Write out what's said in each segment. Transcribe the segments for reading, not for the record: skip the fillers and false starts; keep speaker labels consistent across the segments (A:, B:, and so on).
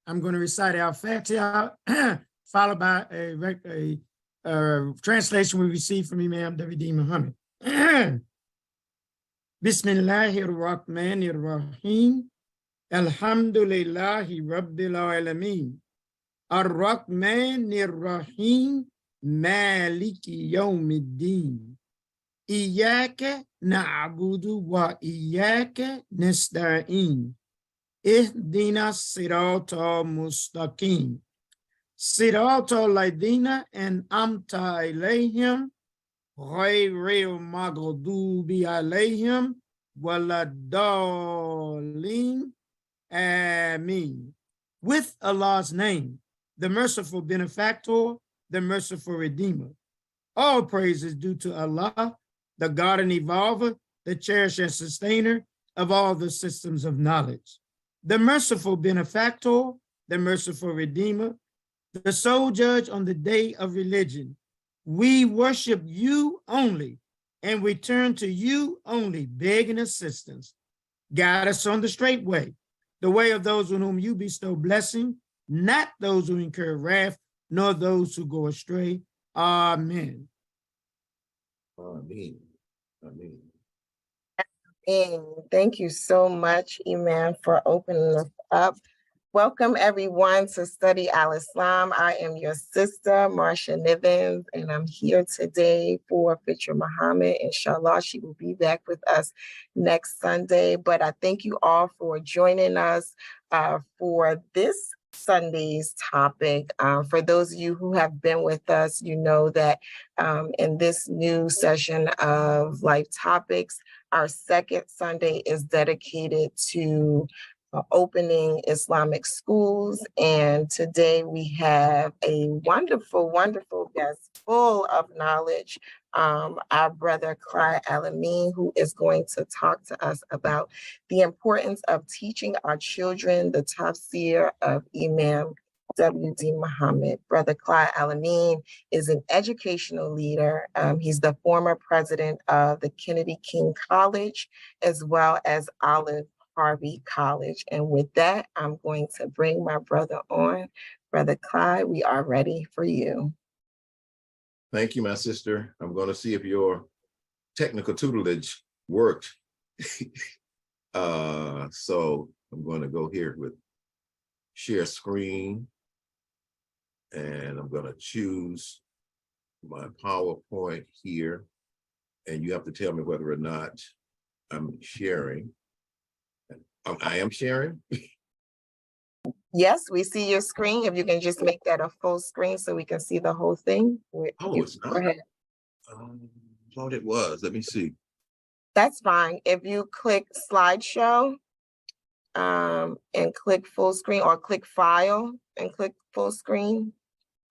A: I'm going to recite Al-Fatiha, followed by a translation we received from Imam W.D. Mohammed. Bismillahirrahmanirrahim. Alhamdulillahi Rabbil Alameen. Ar-Rahmanir-Rahim. Maliki Yawmiddin. Iyaka na'budu wa iyaka nasta'in. Ihdina sirata mustaqim. Sirata ladina an'amta alayhim. Ghayril maghdubi alayhim. Waladdallin. Ameen. With Allah's name, the merciful benefactor, the merciful redeemer. All praise is due to Allah, the God and evolver, the cherisher and sustainer of all the systems of knowledge. The merciful benefactor, the merciful redeemer, the sole judge on the day of religion. We worship you only, and we turn to you only, begging assistance. Guide us on the straight way, the way of those on whom you bestow blessing, not those who incur wrath, nor those who go astray. Amen.
B: Amen. Amen.
C: And thank you so much, Imam, for opening us up. Welcome everyone to Study Al-Islam. I am your sister, Marsha Nivens, and I'm here today for Fitrah Mohammed. Inshallah, she will be back with us next Sunday. But I thank you all for joining us for this Sunday's topic. For those of you who have been with us, you know that in this new session of Life Topics, our second Sunday is dedicated to opening Islamic schools. And today we have a wonderful, wonderful guest full of knowledge, our brother Clyde El-Amin, who is going to talk to us about the importance of teaching our children the Tafsir of Imam W.D. Mohammed. Brother Clyde El-Amin is an educational leader. He's the former president of the Kennedy King College, as well as Olive Harvey College. And with that, I'm going to bring my brother on. Brother Clyde, we are ready for you.
B: Thank you, my sister. I'm going to see if your technical tutelage worked. So I'm going to go here with share screen. And I'm going to choose my PowerPoint here. And you have to tell me whether or not I'm sharing. I am sharing?
C: Yes, we see your screen. If you can just make that a full screen so we can see the whole thing.
B: Oh, it's not? Go ahead. Thought it was. Let me see.
C: That's fine. If you click slideshow and click full screen, or click file and click full screen.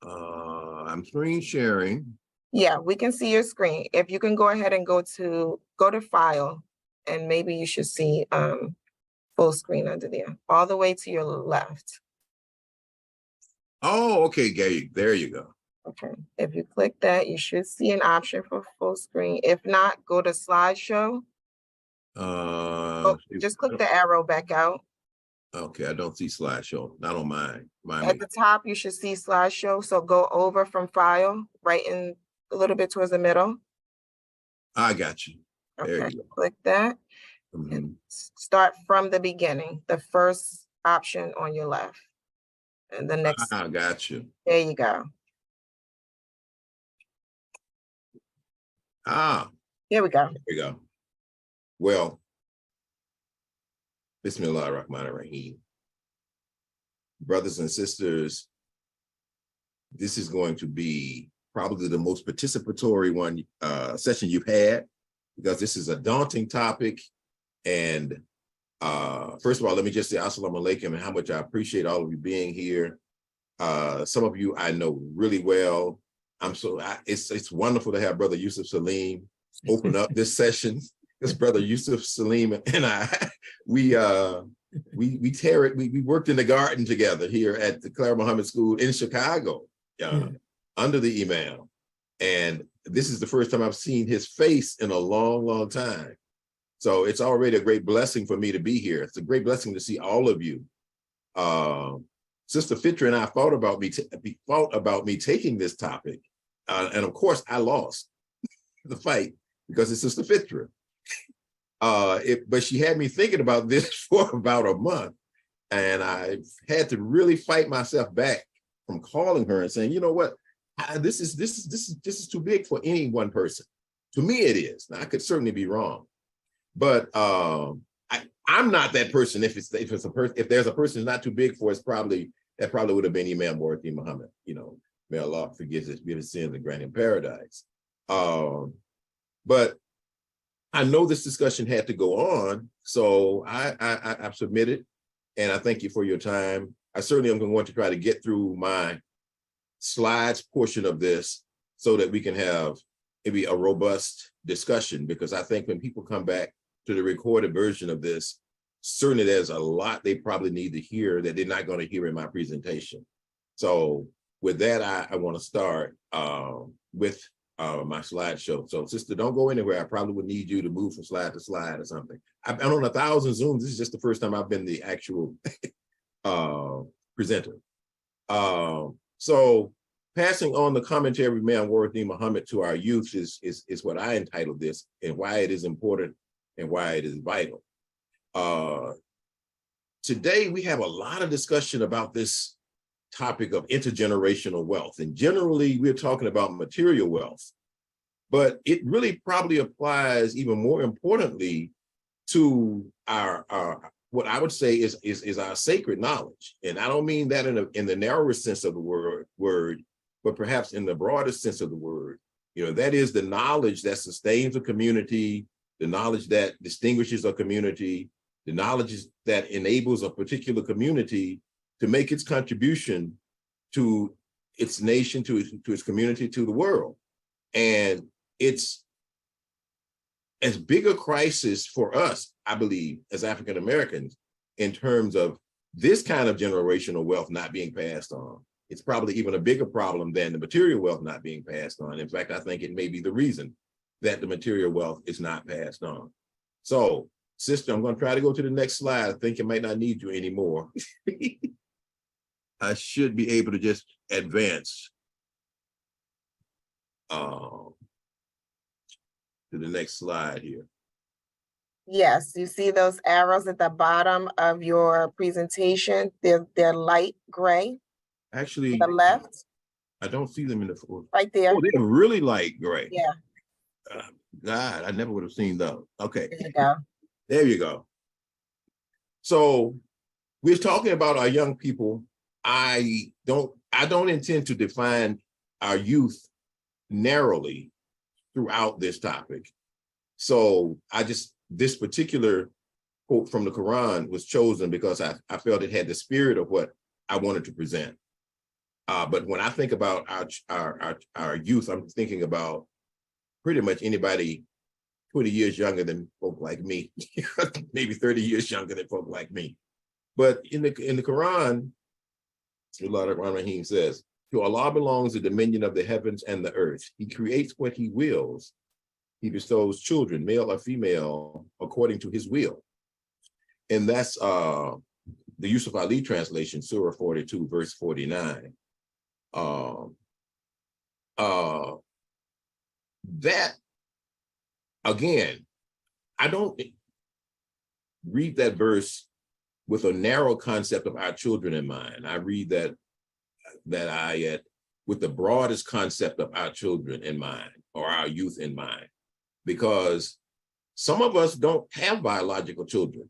B: I'm screen sharing.
C: Yeah, we can see your screen. If you can go ahead and go to file, and maybe you should see full screen under there, all the way to your left.
B: Oh, okay, there you go.
C: Okay, if you click that, you should see an option for full screen. If not, go to slideshow. Just click the arrow back out.
B: Okay, I don't see slideshow, not on mine.
C: At the top, you should see slideshow. So go over from file, right in a little bit towards the middle.
B: I got you. There
C: Okay,
B: you go.
C: click that. And start from the beginning, the first option on your left. And the next.
B: I got you.
C: There you go. Here we go.
B: There we go. Well, Bismillahirrahmanirrahim. Brothers and sisters, this is going to be probably the most participatory session you've had, because this is a daunting topic. And first of all, let me just say assalamu alaikum and how much I appreciate all of you being here. Some of you I know really well. It's wonderful to have Brother Yusuf Salim open up this session. This Brother Yusuf Salim and we worked in the garden together here at the Clyde Muhammad School in Chicago, under the Imam. And this is the first time I've seen his face in a long, long time. So it's already a great blessing for me to be here. It's a great blessing to see all of you. Sister Fitrah and I thought about me taking this topic. And of course, I lost the fight because it's Sister Fitrah. But she had me thinking about this for about a month. And I had to really fight myself back from calling her and saying, you know what, this is too big for any one person. To me, it is. Now, I could certainly be wrong, but I'm not that person. If there's a person who's not too big for us, that probably would have been Imam Mohammed. You know, may Allah forgive his sins and grant him paradise. But I know this discussion had to go on, so I've submitted, and I thank you for your time. I certainly am going to try to get through my slides portion of this so that we can have maybe a robust discussion, because I think when people come back to the recorded version of this, certainly there's a lot they probably need to hear that they're not going to hear in my presentation. So with that, I want to start with my slideshow. So sister, don't go anywhere. I probably would need you to move from slide to slide or something. I'm on 1,000 Zooms. This is just the first time I've been the actual presenter. So passing on the commentary of Imam Mohammed to our youth is what I entitled this, and why it is important and why it is vital. Today, we have a lot of discussion about this topic of intergenerational wealth. And generally, we're talking about material wealth, but it really probably applies even more importantly to our what I would say is our sacred knowledge. And I don't mean that in the narrowest sense of the word, but perhaps in the broadest sense of the word. You know, that is the knowledge that sustains a community, the knowledge that distinguishes a community, the knowledge that enables a particular community to make its contribution to its nation, to its community, to the world. And it's as big a crisis for us, I believe, as African Americans, in terms of this kind of generational wealth not being passed on. It's probably even a bigger problem than the material wealth not being passed on. In fact, I think it may be the reason that the material wealth is not passed on. So, sister, I'm going to try to go to the next slide. I think I might not need you anymore. I should be able to just advance to the next slide here.
C: Yes, you see those arrows at the bottom of your presentation? They're light gray.
B: Actually,
C: to the left.
B: I don't see them in the
C: right there.
B: Oh, they're really light gray.
C: Yeah.
B: God, I never would have seen those. Okay.
C: There you go.
B: There you go. So we're talking about our young people. I don't intend to define our youth narrowly throughout this topic. So this particular quote from the Quran was chosen because I felt it had the spirit of what I wanted to present. But when I think about our youth, I'm thinking about pretty much anybody 20 years younger than folk like me, maybe 30 years younger than folk like me. But in the Quran, Allah Rahim says, to Allah belongs the dominion of the heavens and the earth. He creates what he wills. He bestows children, male or female, according to his will. And that's the Yusuf Ali translation, Surah 42, verse 49. That, again, I don't read that verse with a narrow concept of our children in mind. I read that ayat with the broadest concept of our children in mind, or our youth in mind, because some of us don't have biological children,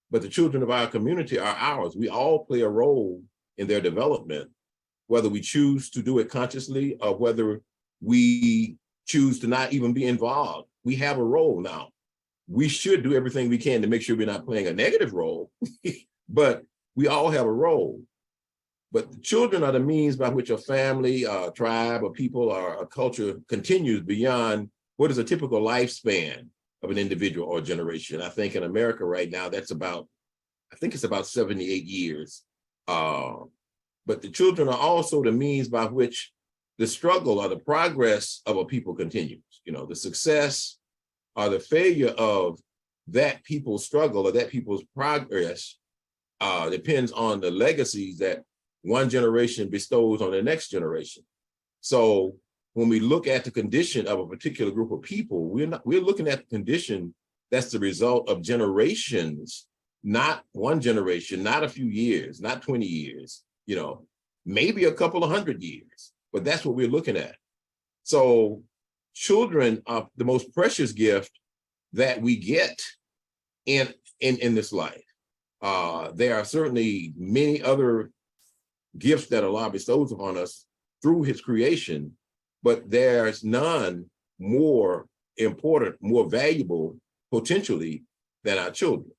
B: but the children of our community are ours. We all play a role in their development, whether we choose to do it consciously or whether we choose to not even be involved. We have a role now. We should do everything we can to make sure we're not playing a negative role, but we all have a role. But the children are the means by which a family, a tribe, a people, or a culture continues beyond what is a typical lifespan of an individual or generation. I think in America right now, it's about 78 years. But the children are also the means by which the struggle or the progress of a people continues. You know, the success or the failure of that people's struggle or that people's progress depends on the legacies that one generation bestows on the next generation. So when we look at the condition of a particular group of people, we're looking at the condition that's the result of generations, not one generation, not a few years, not 20 years, you know, maybe a couple of 100 years, but that's what we're looking at. So children are the most precious gift that we get in this life. There are certainly many other gifts that Allah bestows upon us through his creation, but there's none more important, more valuable potentially than our children.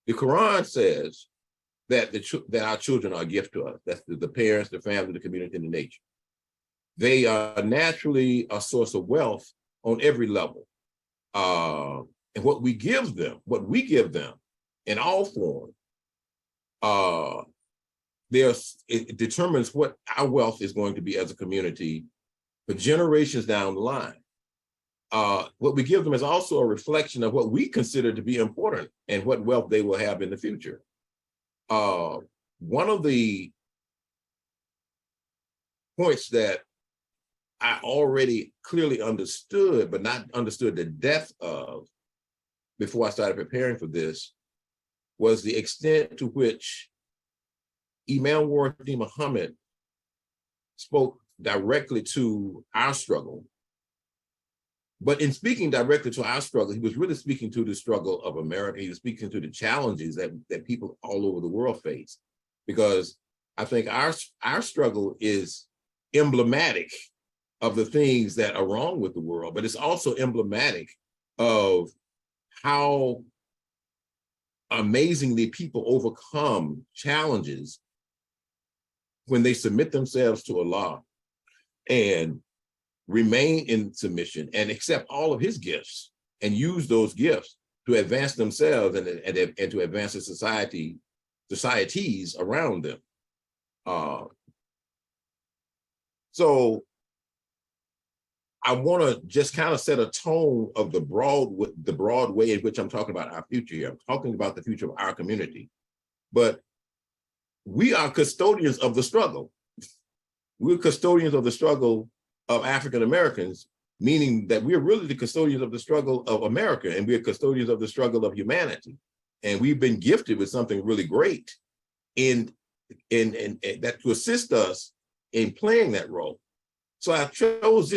B: The Quran says that that our children are a gift to us. That's the parents, the family, the community, and the nature. They are naturally a source of wealth on every level. And what we give them in all forms, it determines what our wealth is going to be as a community for generations down the line. What we give them is also a reflection of what we consider to be important and what wealth they will have in the future. One of the points that I already clearly understood, but not understood the depth of before I started preparing for this, was the extent to which Imam Mohammed spoke directly to our struggle. But in speaking directly to our struggle, he was really speaking to the struggle of America. He was speaking to the challenges that people all over the world face. Because I think our struggle is emblematic of the things that are wrong with the world, but it's also emblematic of how amazingly people overcome challenges when they submit themselves to Allah and remain in submission and accept all of his gifts and use those gifts to advance themselves and to advance the societies around them. So I want to just kind of set a tone of the broad way in which I'm talking about our future here. I'm talking about the future of our community, but we are custodians of the struggle. We're custodians of the struggle of African Americans, meaning that we're really the custodians of the struggle of America, and we're custodians of the struggle of humanity. And we've been gifted with something really great in that to assist us in playing that role. So I chose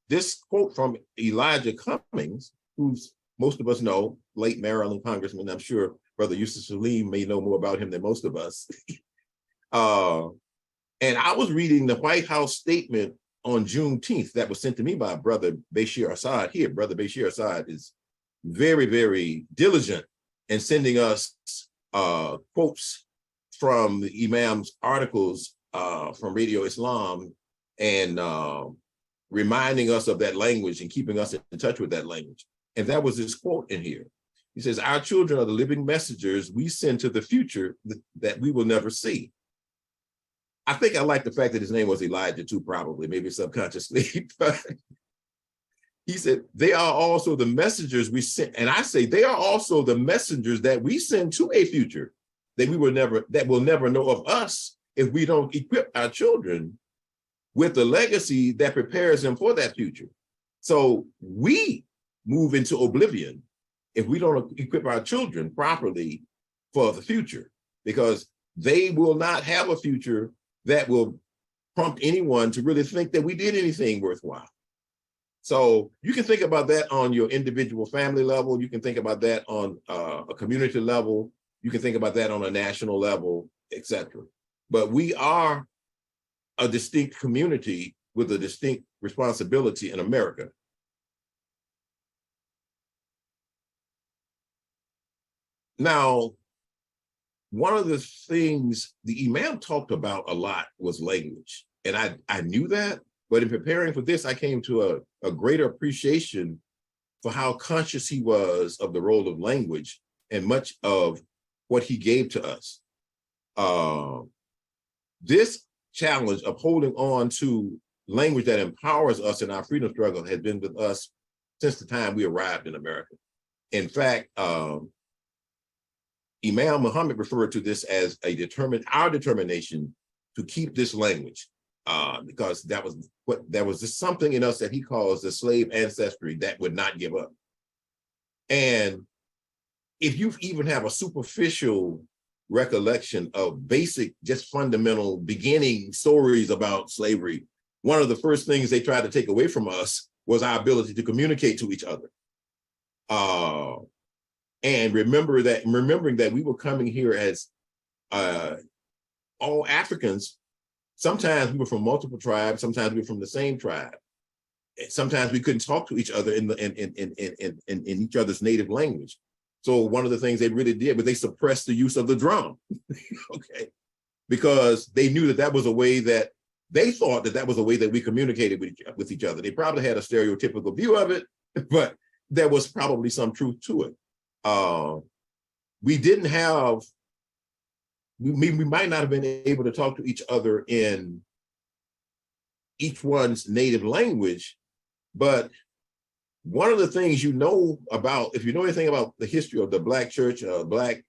B: this quote from Elijah Cummings, who's most of us know, late Maryland Congressman. I'm sure Brother Yusuf Salim may know more about him than most of us. And I was reading the White House statement on Juneteenth that was sent to me by Brother Bashir Assad here. Brother Bashir Assad is very, very diligent in sending us quotes from the Imam's articles from Radio Islam and reminding us of that language and keeping us in touch with that language. And that was his quote in here. He says, "Our children are the living messengers we send to the future that we will never see." I think I like the fact that his name was Elijah too, probably, maybe subconsciously. But he said, they are also the messengers we send. And I say, they are also the messengers that we send to a future that will never know of us if we don't equip our children with the legacy that prepares them for that future. So we move into oblivion if we don't equip our children properly for the future, because they will not have a future that will prompt anyone to really think that we did anything worthwhile. So you can think about that on your individual family level. You can think about that on a community level. You can think about that on a national level, etc. But we are a distinct community with a distinct responsibility in America. Now, one of the things the Imam talked about a lot was language. And I knew that, but in preparing for this, I came to a greater appreciation for how conscious he was of the role of language and much of what he gave to us. This challenge of holding on to language that empowers us in our freedom struggle has been with us since the time we arrived in America. In fact, Imam Mohammed referred to this as our determination to keep this language, because there was just something in us that he calls the slave ancestry that would not give up. And if you even have a superficial recollection of basic, just fundamental beginning stories about slavery, one of the first things they tried to take away from us was our ability to communicate to each other. And remembering that we were coming here as all Africans. Sometimes we were from multiple tribes, sometimes we were from the same tribe. Sometimes we couldn't talk to each other in each other's native language. So one of the things they really did was they suppressed the use of the drum, okay? Because they knew that was a way that they thought that was a way that we communicated with each other. They probably had a stereotypical view of it, but there was probably some truth to it. We didn't have, we might not have been able to talk to each other in each one's native language, but one of the things you know about, if you know anything about the history of the Black church, Black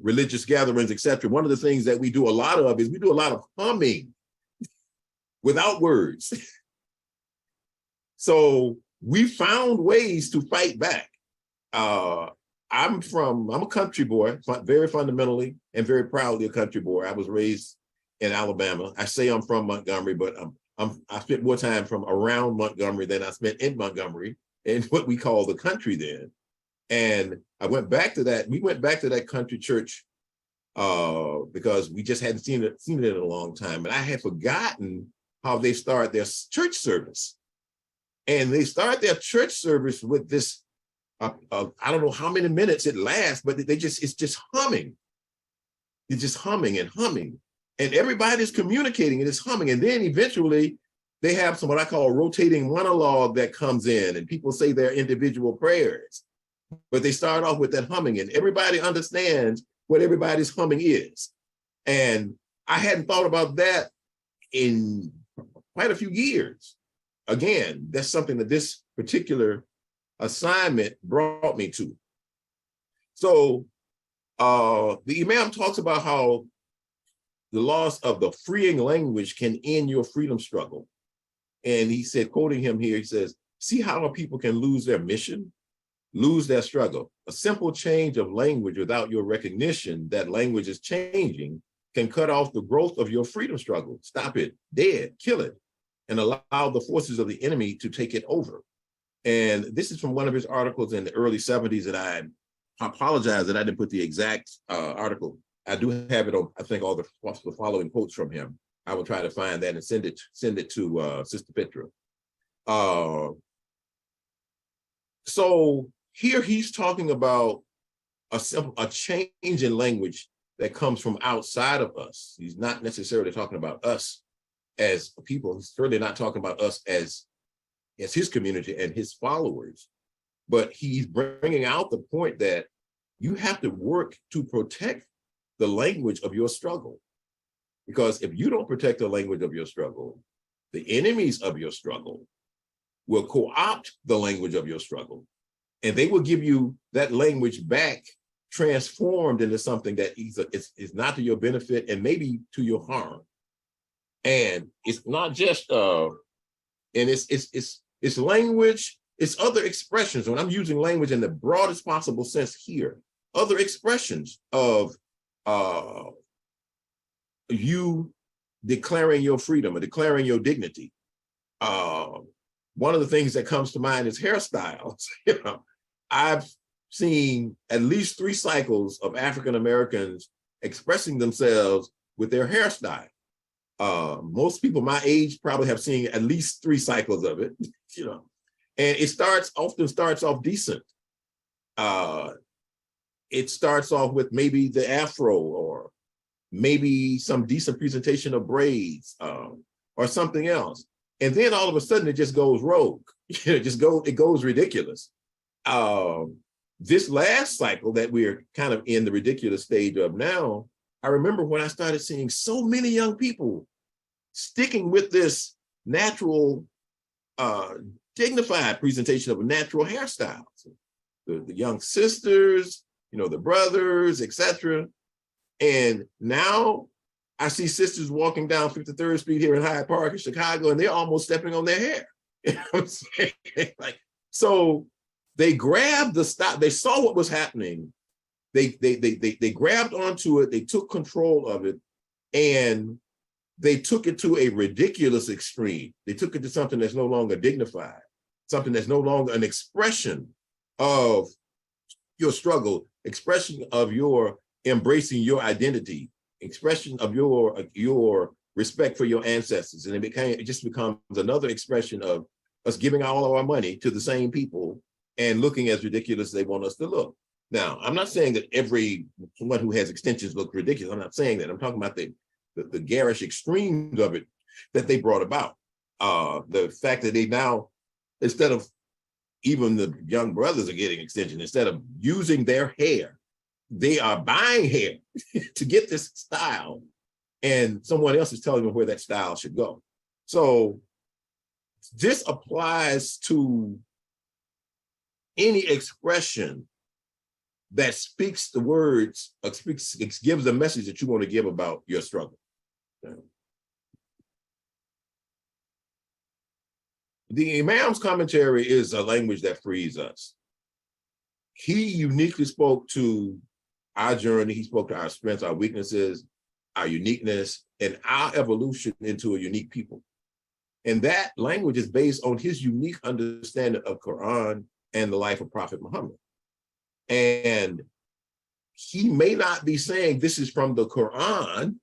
B: religious gatherings, etc., one of the things that we do a lot of is we do a lot of humming without words. So we found ways to fight back. I'm a country boy, very fundamentally and very proudly a country boy. I was raised in Alabama. I say I'm from Montgomery, but I spent more time from around Montgomery than I spent in Montgomery, in what we call the country then. And I went back to that. We went back to that country church because we just hadn't seen it in a long time. And I had forgotten how they start their church service. And they start their church service with this, I don't know how many minutes it lasts, but it's just humming. It's just humming and humming. And everybody's communicating and it's humming. And then eventually they have what I call a rotating monologue that comes in and people say their individual prayers, but they start off with that humming and everybody understands what everybody's humming is. And I hadn't thought about that in quite a few years. Again, that's something that this particular assignment brought me to. So the Imam talks about how the loss of the freeing language can end your freedom struggle. And he said, quoting him here, he says, see how a people can lose their mission, lose their struggle. A simple change of language without your recognition that language is changing can cut off the growth of your freedom struggle. Stop it, dead, kill it, and allow the forces of the enemy to take it over. And this is from one of his articles in the early 70s, and I apologize that I didn't put the exact article. I do have it on, I think, all the following quotes from him. I will try to find that and send it to Sister Fitrah. So here he's talking about a change in language that comes from outside of us. He's not necessarily talking about us as people. He's certainly not talking about us as his community and his followers, but he's bringing out the point that you have to work to protect the language of your struggle. Because if you don't protect the language of your struggle, the enemies of your struggle will co-opt the language of your struggle, and they will give you that language back transformed into something that is not to your benefit and maybe to your harm. And it's not just, and it's language, it's other expressions. When I'm using language in the broadest possible sense here, other expressions of you declaring your freedom or declaring your dignity. One of the things that comes to mind is hairstyles. You know, I've seen at least 3 cycles of African Americans expressing themselves with their hairstyle. Most people my age probably have seen at least 3 cycles of it, you know, and it often starts off decent. It starts off with maybe the afro or maybe some decent presentation of braids or something else. And then all of a sudden it just goes rogue. It goes ridiculous. This last cycle that we're kind of in the ridiculous stage of now, I remember when I started seeing so many young people sticking with this natural, dignified presentation of natural hairstyles. The young sisters, the brothers, etc. And now I see sisters walking down 53rd Street here in Hyde Park in Chicago, and they're almost stepping on their hair. You know what I'm saying? Like, so they grabbed the stop. They saw what was happening. They grabbed onto it. They took control of it, and they took it to a ridiculous extreme. They took it to something that's no longer dignified, something that's no longer an expression of your struggle, expression of your embracing your identity, expression of your respect for your ancestors. And it just becomes another expression of us giving all of our money to the same people and looking as ridiculous as they want us to look. Now, I'm not saying that everyone who has extensions looks ridiculous. I'm not saying that. I'm talking about the garish extremes of it that they brought about. The fact that they now, instead of even the young brothers are getting extensions, instead of using their hair, they are buying hair to get this style, and someone else is telling them where that style should go. So this applies to any expression that speaks the words, gives the message that you want to give about your struggle. The Imam's commentary is a language that frees us. He uniquely spoke to our journey. He spoke to our strengths, our weaknesses, our uniqueness, and our evolution into a unique people. And that language is based on his unique understanding of Quran and the life of Prophet Muhammad. And he may not be saying this is from the Quran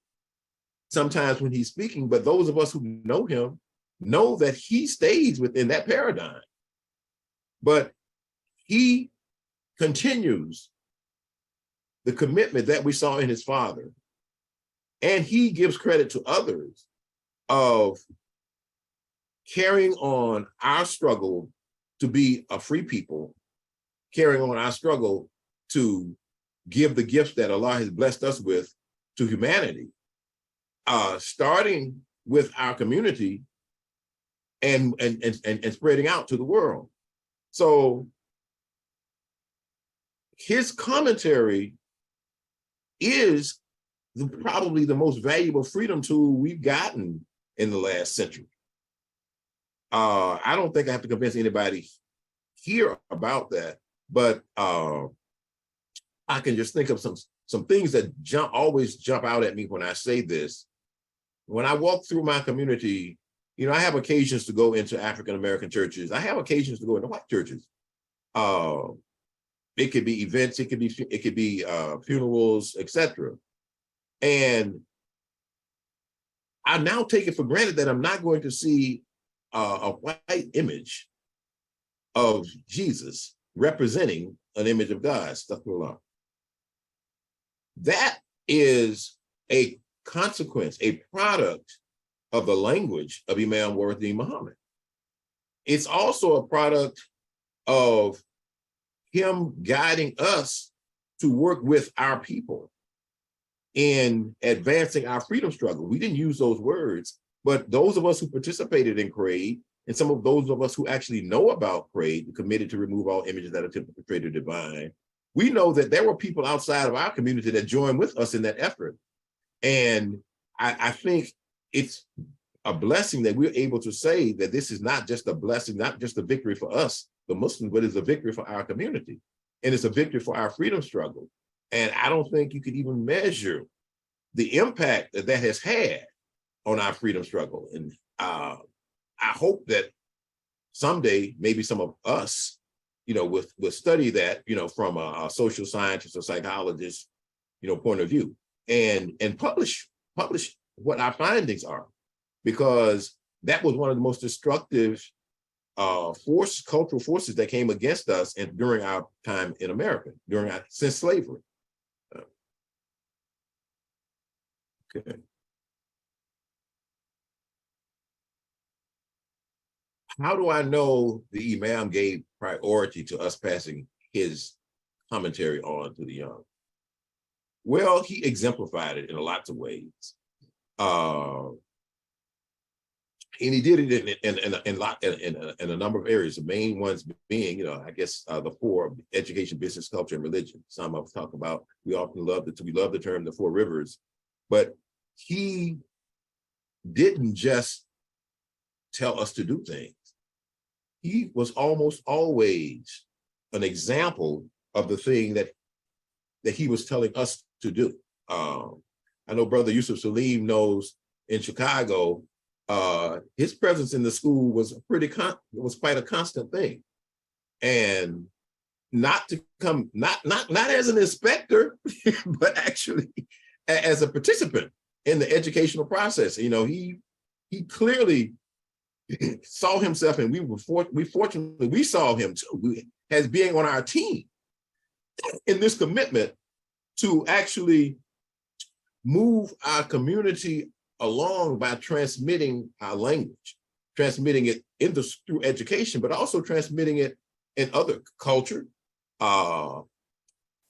B: sometimes when he's speaking, but those of us who know him know that he stays within that paradigm. But he continues the commitment that we saw in his father. And he gives credit to others of carrying on our struggle to be a free people, carrying on our struggle to give the gifts that Allah has blessed us with to humanity, starting with our community and spreading out to the world. So his commentary is probably the most valuable freedom tool we've gotten in the last century. I don't think I have to convince anybody here about that, but I can just think of some things that always jump out at me when I say this. When I walk through my community, I have occasions to go into African-American churches. I have occasions to go into white churches. It could be events, it could be funerals, etc. And I now take it for granted that I'm not going to see a white image of Jesus representing an image of God. Astaghfirullah. That is a consequence, a product of the language of Imam Warith Muhammad. It's also a product of him guiding us to work with our people in advancing our freedom struggle. We didn't use those words, but those of us who participated in CRADE, and some of those of us who actually know about CRADE, committed to remove all images that attempt to portray the divine, we know that there were people outside of our community that joined with us in that effort. And I think it's a blessing that we're able to say that this is not just a blessing, not just a victory for us, the Muslims, but it's a victory for our community. And it's a victory for our freedom struggle. And I don't think you could even measure the impact that has had on our freedom struggle. And I hope that someday, maybe some of us, will study that, from a social scientist or psychologist, point of view, and publish what our findings are, because that was one of the most destructive cultural forces that came against us and during our time in America, since slavery. Okay. How do I know the Imam gave priority to us passing his commentary on to the young? Well, he exemplified it in lots of ways. he did it in a number of areas. The main ones being, I guess the four: education, business, culture, and religion. Some of us talk about. We often love the term the four rivers, but he didn't just tell us to do things. He was almost always an example of the thing that he was telling us to do. I know Brother Yusuf Salim knows in Chicago, his presence in the school was quite a constant thing, and not as an inspector, but actually as a participant in the educational process. He clearly saw himself, and we saw him too, as being on our team in this commitment to actually move our community along by transmitting our language, transmitting it through education, but also transmitting it in other culture,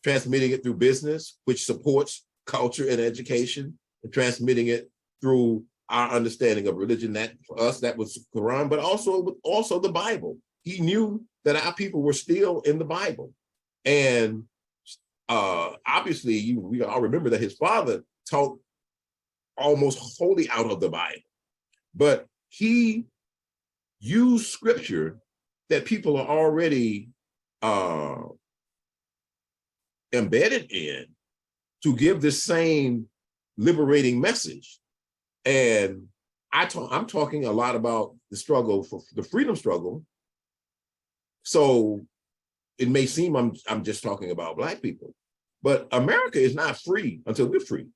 B: transmitting it through business, which supports culture and education, and transmitting it through our understanding of religion. That for us, that was Quran, but also the Bible. He knew that our people were still in the Bible. And obviously, we all remember that his father taught almost wholly out of the Bible, but he used scripture that people are already embedded in to give this same liberating message. And I'm talking a lot about the struggle for the freedom struggle. So it may seem I'm just talking about Black people, but America is not free until we're free.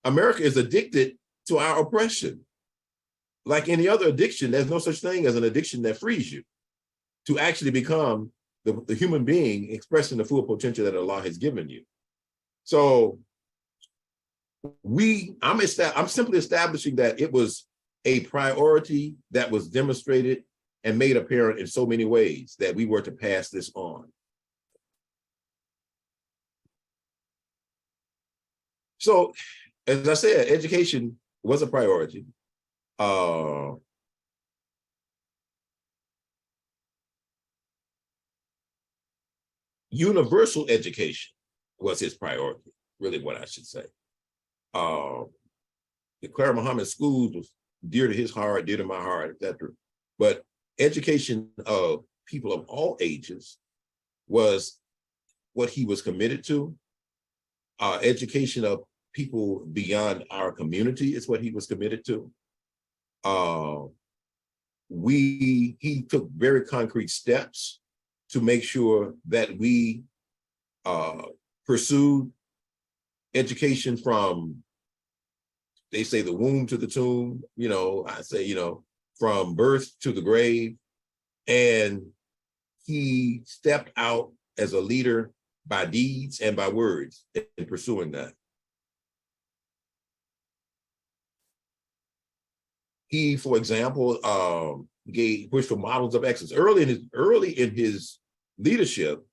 B: America is addicted to our oppression. Like any other addiction, there's no such thing as an addiction that frees you to actually become the human being expressing the full potential that Allah has given you. So I'm simply establishing that it was a priority that was demonstrated and made apparent in so many ways that we were to pass this on. So, as I said, education was a priority. Universal education was his priority, really what I should say. The Clara Muhammad schools was dear to his heart, dear to my heart, etc. But education of people of all ages was what he was committed to. Education of people beyond our community is what he was committed to. He took very concrete steps to make sure that we pursued education from, they say, the womb to the tomb, I say, from birth to the grave. And he stepped out as a leader by deeds and by words in pursuing that. He, for example, pushed for models of excellence. Early in his leadership,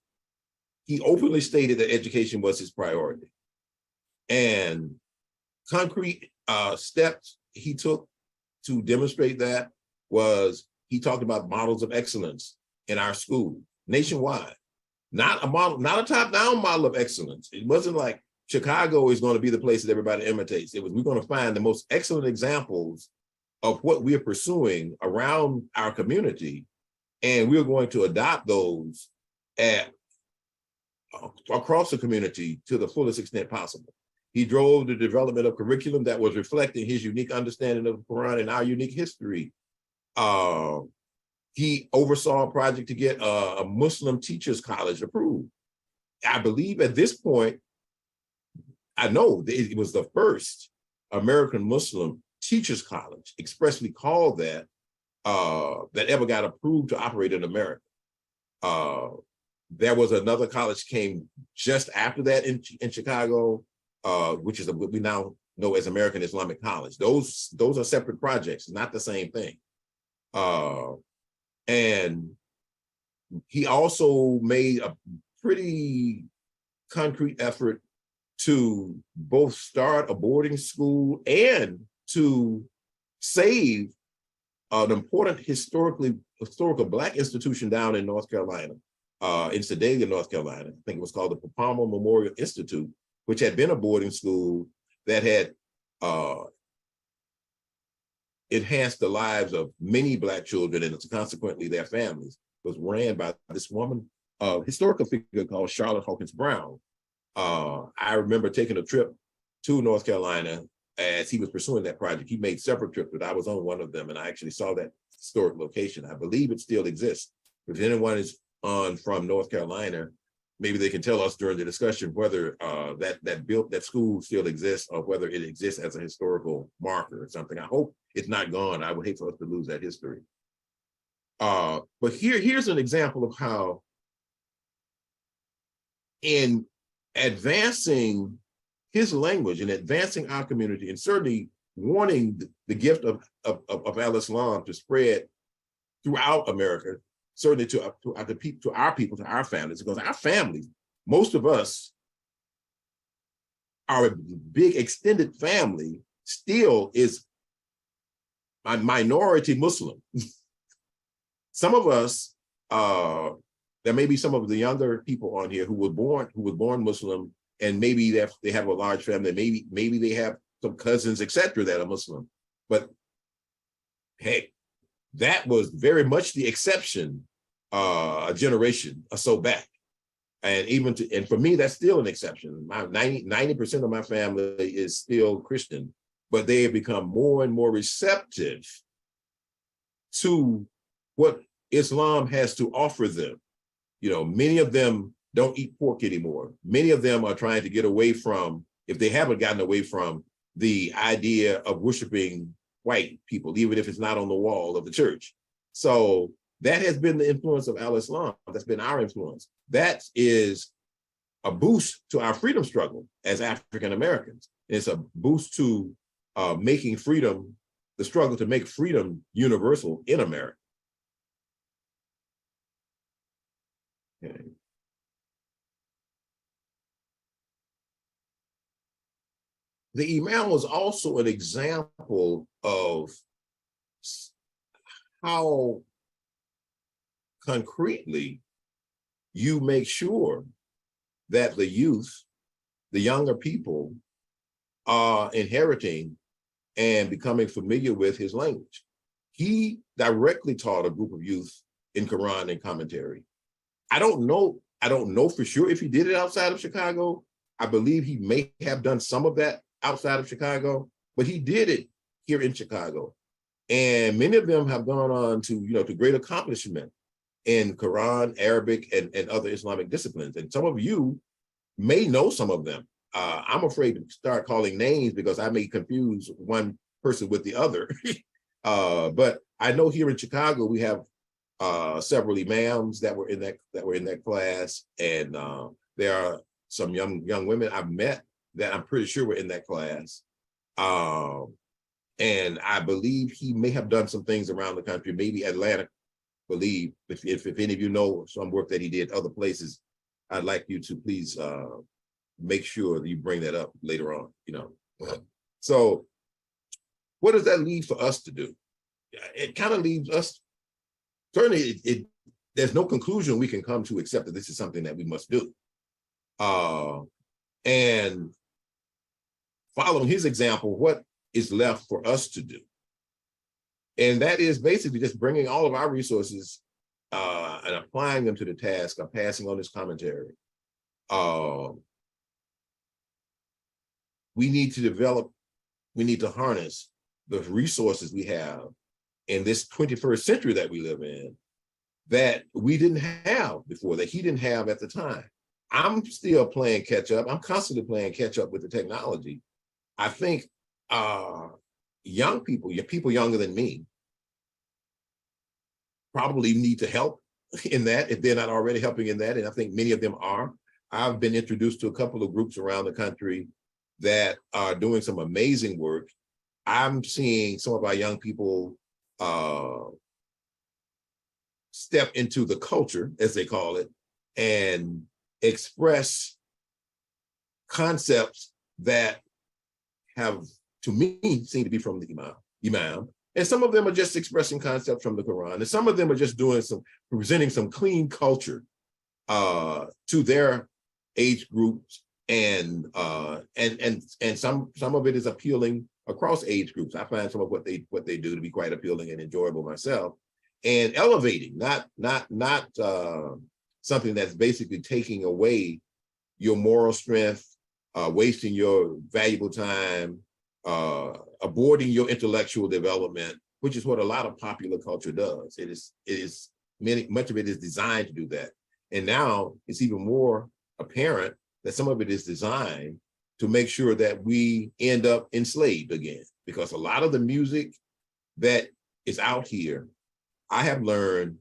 B: he openly stated that education was his priority. And concrete steps he took to demonstrate that was, he talked about models of excellence in our school nationwide. Not a top-down model of excellence. It wasn't like Chicago is going to be the place that everybody imitates. It was, we're going to find the most excellent examples of what we are pursuing around our community, and we're going to adopt those across the community to the fullest extent possible. He drove the development of curriculum that was reflecting his unique understanding of the Quran and our unique history. He oversaw a project to get a Muslim teachers college approved. I believe at this point, I know it was the first American Muslim teachers college, expressly called that, that ever got approved to operate in America. There was another college came just after that in Chicago, which is what we now know as American Islamic College. Those are separate projects, not the same thing. And he also made a pretty concrete effort to both start a boarding school and to save an important historical Black institution down in North Carolina, in Sedalia, North Carolina. I think it was called the Palmer Memorial Institute, which had been a boarding school that had enhanced the lives of many Black children and consequently their families. It was ran by this woman, historical figure called Charlotte Hawkins Brown. I remember taking a trip to North Carolina as he was pursuing that project. He made several trips, but I was on one of them, and I actually saw that historic location. I believe it still exists. If anyone is on from North Carolina, maybe they can tell us during the discussion whether that school still exists or whether it exists as a historical marker or something. I hope it's not gone. I would hate for us to lose that history. But here's an example of how in advancing his language and advancing our community, and certainly wanting the gift of Al-Islam to spread throughout America, certainly to our people, to our families, because our families, most of us, our big extended family still is a minority Muslim. Some of us, there may be some of the younger people on here who were born Muslim, and maybe they have a large family. Maybe they have some cousins, etc., that are Muslim. But hey, that was very much the exception a generation or so back. And for me, that's still an exception. 90% of my family is still Christian, but they have become more and more receptive to what Islam has to offer them. You know, many of them don't eat pork anymore. Many of them are trying to get away from, if they haven't gotten away from, the idea of worshiping white people, even if it's not on the wall of the church. So that has been the influence of Al-Islam. That's been our influence. That is a boost to our freedom struggle as African Americans. It's a boost to making freedom, the struggle to make freedom universal in America. Okay. The Imam was also an example of how concretely you make sure that the youth, the younger people, are inheriting and becoming familiar with his language. He directly taught a group of youth in Quran and commentary. I don't know for sure if he did it outside of Chicago. I believe he may have done some of that outside of Chicago, but he did it here in Chicago. And many of them have gone on to, to great accomplishment in Quran, Arabic, and other Islamic disciplines. And some of you may know some of them. I'm afraid to start calling names because I may confuse one person with the other. But I know here in Chicago, we have several imams that were in that class, and there are some young women I've met that I'm pretty sure were in that class. And I believe he may have done some things around the country, maybe Atlanta. Believe if any of you know some work that he did other places, I'd like you to please make sure that you bring that up later on. So what does that leave for us to do? It kind of leaves us, certainly there's no conclusion we can come to except that this is something that we must do. And following his example, what is left for us to do? And that is basically just bringing all of our resources and applying them to the task of passing on this commentary. We need to harness the resources we have in this 21st century that we live in that we didn't have before, that he didn't have at the time. I'm still playing catch up. I'm constantly playing catch up with the technology. I think young people younger than me, probably need to help in that if they're not already helping in that. And I think many of them are. I've been introduced to a couple of groups around the country that are doing some amazing work. I'm seeing some of our young people step into the culture, as they call it, and express concepts that have, to me, seem to be from the Imam. And some of them are just expressing concepts from the Quran. And some of them are just presenting some clean culture to their age groups. And some of it is appealing across age groups. I find some of what they do to be quite appealing and enjoyable myself, and elevating, not something that's basically taking away your moral strength, wasting your valuable time, aborting your intellectual development, which is what a lot of popular culture does. Much of it is designed to do that. And now it's even more apparent that some of it is designed to make sure that we end up enslaved again, because a lot of the music that is out here, I have learned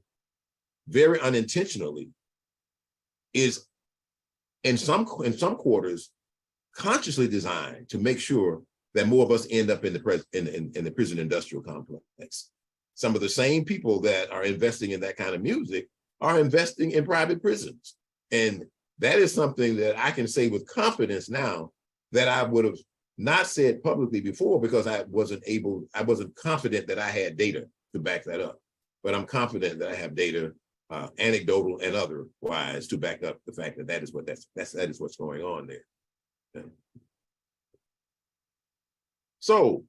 B: very unintentionally, is in some quarters consciously designed to make sure that more of us end up in the prison industrial complex. Some of the same people that are investing in that kind of music are investing in private prisons. And that is something that I can say with confidence now that I would have not said publicly before, because I wasn't confident that I had data to back that up. But I'm confident that I have data, anecdotal and otherwise, to back up the fact that that is what's going on there. Okay. So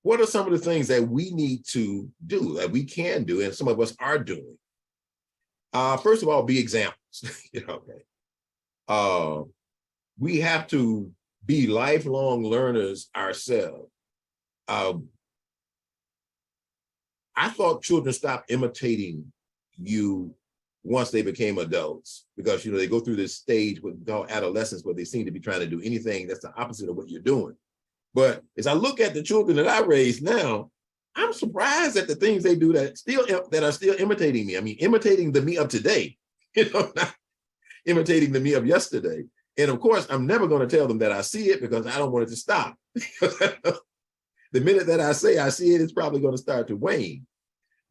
B: what are some of the things that we need to do, that we can do, and some of us are doing? First of all, be examples. We have to be lifelong learners ourselves. I thought children stopped imitating you once they became adults, because they go through this stage with adolescence where they seem to be trying to do anything that's the opposite of what you're doing. But as I look at the children that I raise now, I'm surprised at the things they do that are still imitating me. I mean, imitating the me of today, not imitating the me of yesterday. And of course, I'm never going to tell them that I see it, because I don't want it to stop. The minute that I say I see it, it's probably going to start to wane.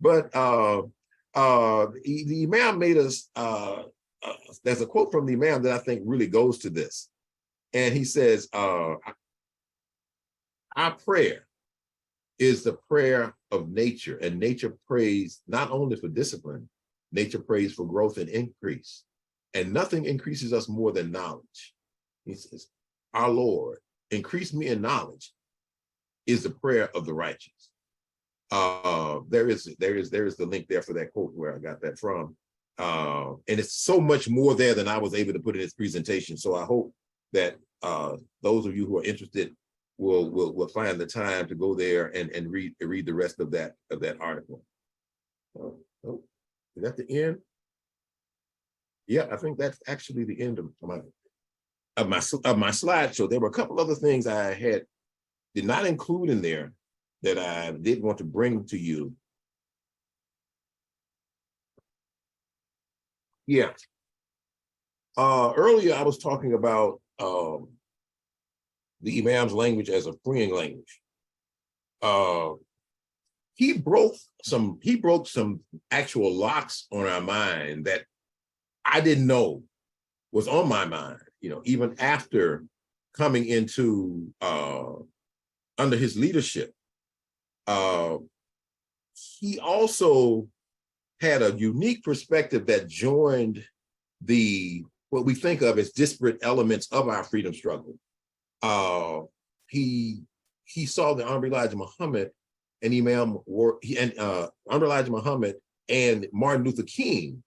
B: But the Imam made us, there's a quote from the Imam that I think really goes to this. And he says, our prayer is the prayer of nature, and nature prays not only for discipline, nature prays for growth and increase. And nothing increases us more than knowledge. He says, our Lord, increase me in knowledge, is the prayer of the righteous. There is the link there for that quote where I got that from. And it's so much more there than I was able to put in this presentation. So I hope that those of you who are interested will find the time to go there and read the rest of that article. Oh, is that the end? Yeah, I think that's actually the end of my slideshow. There were a couple other things I did not include in there that I did want to bring to you. Yeah. Earlier I was talking about the Imam's language as a freeing language. He broke some actual locks on our mind that I didn't know was on my mind, even after coming into under his leadership. He also had a unique perspective that joined what we think of as disparate elements of our freedom struggle. He saw the Honorable Elijah Muhammad and Honorable Elijah Muhammad and Martin Luther King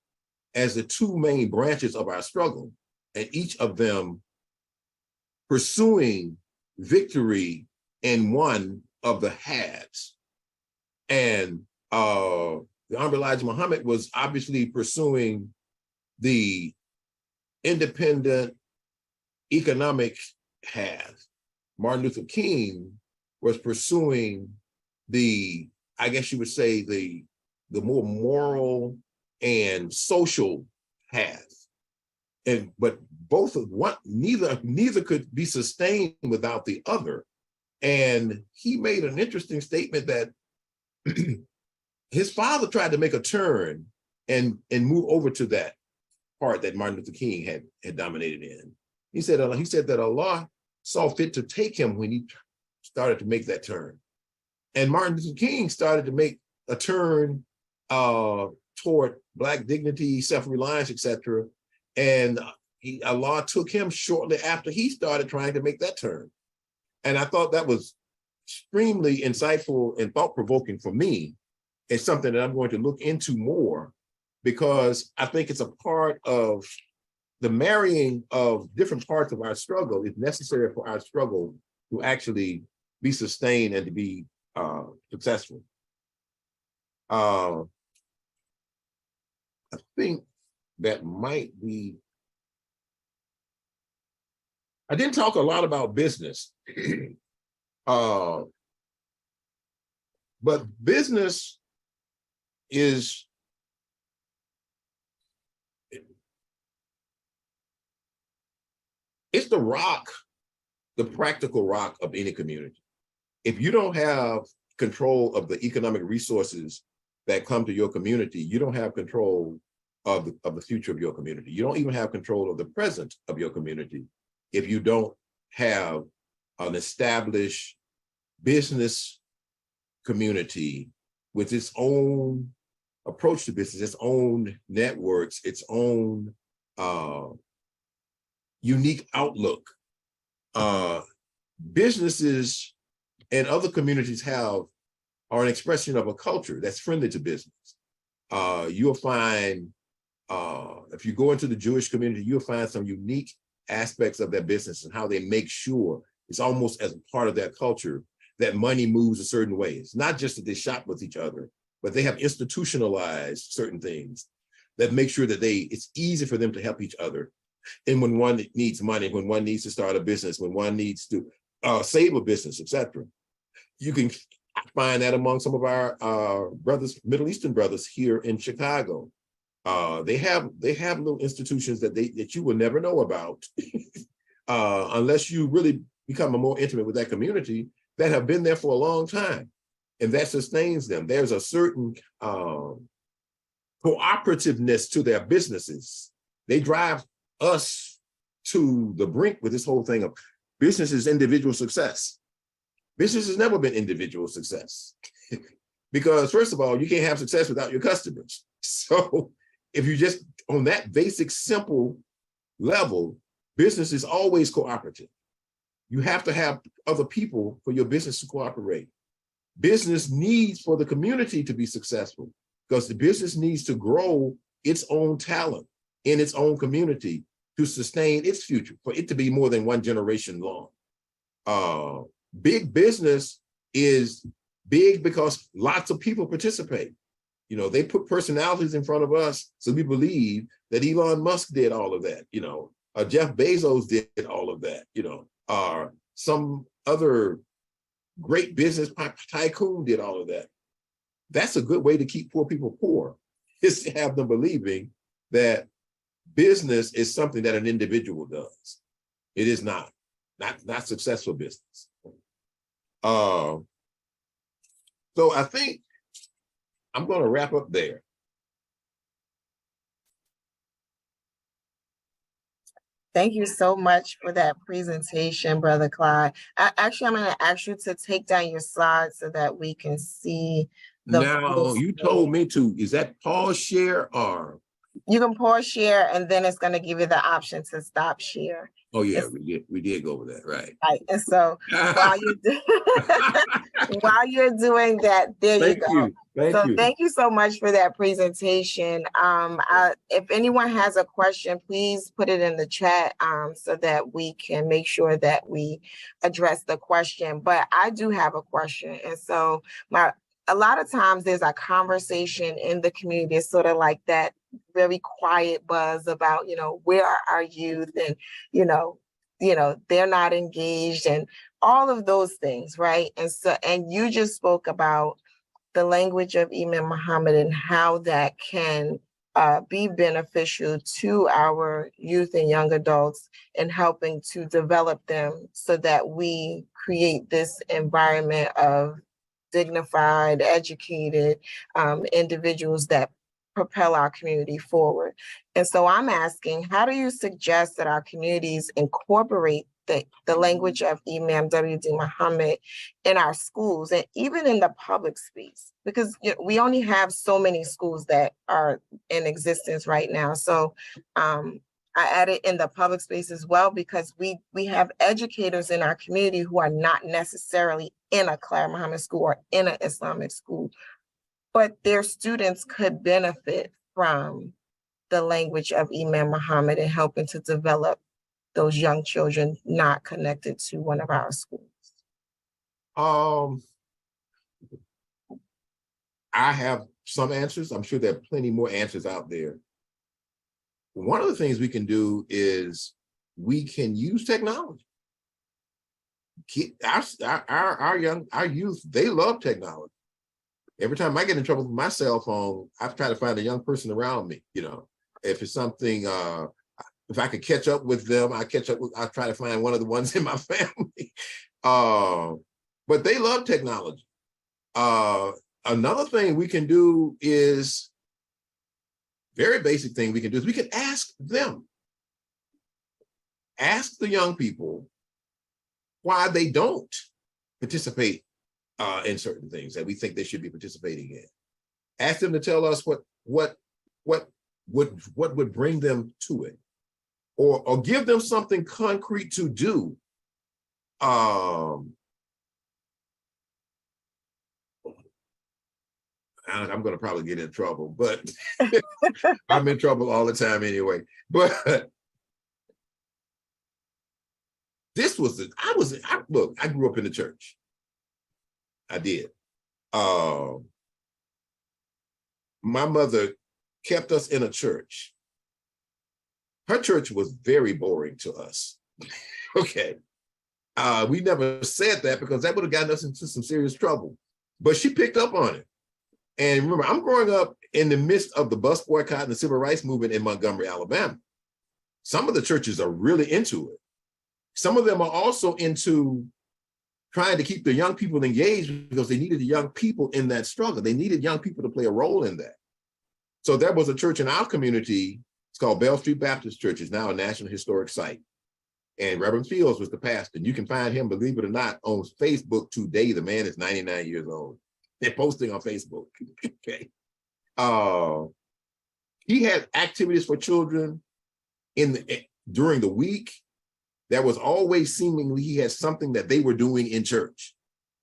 B: as the two main branches of our struggle, and each of them pursuing victory in one of the halves. And the Honorable Elijah Muhammad was obviously pursuing the independent economic half. Martin Luther King was pursuing I guess you would say, the more moral and social half. But both of neither could be sustained without the other. And he made an interesting statement that his father tried to make a turn and move over to that part that Martin Luther King had dominated in. He said that Allah saw fit to take him when he started to make that turn. And Martin Luther King started to make a turn toward Black dignity, self-reliance, etc. And Allah took him shortly after he started trying to make that turn. And I thought that was extremely insightful and thought-provoking for me. It's something that I'm going to look into more, because I think it's a part of the marrying of different parts of our struggle is necessary for our struggle to actually be sustained and to be successful. I think that might be, I didn't talk a lot about business, but business is, it's the rock, the practical rock of any community. If you don't have control of the economic resources that come to your community, you don't have control of the future of your community. You don't even have control of the present of your community if you don't have an established business community with its own approach to business, its own networks, its own unique outlook. Businesses and other communities are an expression of a culture that's friendly to business. You'll find, if you go into the Jewish community, you'll find some unique aspects of their business and how they make sure it's almost as part of their culture that money moves a certain way. It's not just that they shop with each other, but they have institutionalized certain things that make sure that it's easy for them to help each other. And when one needs money, when one needs to start a business, when one needs to save a business, etc. You can find that among some of our brothers, Middle Eastern brothers here in Chicago. They have little institutions that you will never know about unless you really become more intimate with that community, that have been there for a long time, and that sustains them. There's a certain cooperativeness to their businesses. They drive us to the brink with this whole thing of business is individual success. Business has never been individual success because, first of all, you can't have success without your customers. So if you just on that basic, simple level, business is always cooperative. You have to have other people for your business to cooperate. Business needs for the community to be successful because the business needs to grow its own talent in its own community to sustain its future, for it to be more than one generation long. Big business is big because lots of people participate. You know, they put personalities in front of us, so we believe that Elon Musk did all of that, you know, Jeff Bezos did all of that, you know, some other great business tycoon did all of that. That's a good way to keep poor people poor, is to have them believing that business is something that an individual does. It is not successful business. So I think I'm going to wrap up there.
C: Thank you so much for that presentation, Brother Clyde. Actually, I'm going to ask you to take down your slides so that we can see the
B: Now, you told me to, is that pause share or?
C: You can pause share and then it's going to give you the option to stop share.
B: Oh yeah, we did go over that, right?
C: Right. And so while you're doing that, there you go. Thank you so much for that presentation. If anyone has a question, please put it in the chat so that we can make sure that we address the question. But I do have a question. And so a lot of times there's a conversation in the community. It's sort of like that very quiet buzz about, you know, where are our youth, and, you know, they're not engaged and all of those things, right? And so, and you just spoke about the language of Imam Mohammed and how that can be beneficial to our youth and young adults in helping to develop them so that we create this environment of dignified, educated individuals that propel our community forward. And so I'm asking, how do you suggest that our communities incorporate the language of Imam W.D. Muhammad in our schools and even in the public space, because we only have so many schools that are in existence right now. So I added in the public space as well, because we have educators in our community who are not necessarily in a Clyde Muhammad school or in an Islamic school, but their students could benefit from the language of Imam Muhammad and helping to develop those young children not connected to one of our schools.
B: I have some answers. I'm sure there are plenty more answers out there. One of the things we can do is we can use technology. Our youth, they love technology. Every time I get in trouble with my cell phone, I try to find a young person around me. You know, if it's something, if I could catch up with them, I try to find one of the ones in my family. But they love technology. Another thing we can do is, very basic thing we can do is we can ask them. Ask the young people why they don't participate in certain things that we think they should be participating in. Ask them to tell us what would bring them to it, or give them something concrete to do. I'm going to probably get in trouble, but I'm in trouble all the time anyway. But this was look, I grew up in the church. I did. My mother kept us in a church. Her church was very boring to us. Okay. We never said that because that would have gotten us into some serious trouble. But she picked up on it. And remember, I'm growing up in the midst of the bus boycott and the civil rights movement in Montgomery, Alabama. Some of the churches are really into it. Some of them are also into trying to keep the young people engaged because they needed the young people in that struggle. They needed young people to play a role in that. So there was a church in our community. It's called Bell Street Baptist Church. It's now a National Historic Site. And Reverend Fields was the pastor. And you can find him, believe it or not, on Facebook today. The man is 99 years old. They're posting on Facebook. Okay. He had activities for children during the week. That was always seemingly he had something that they were doing in church.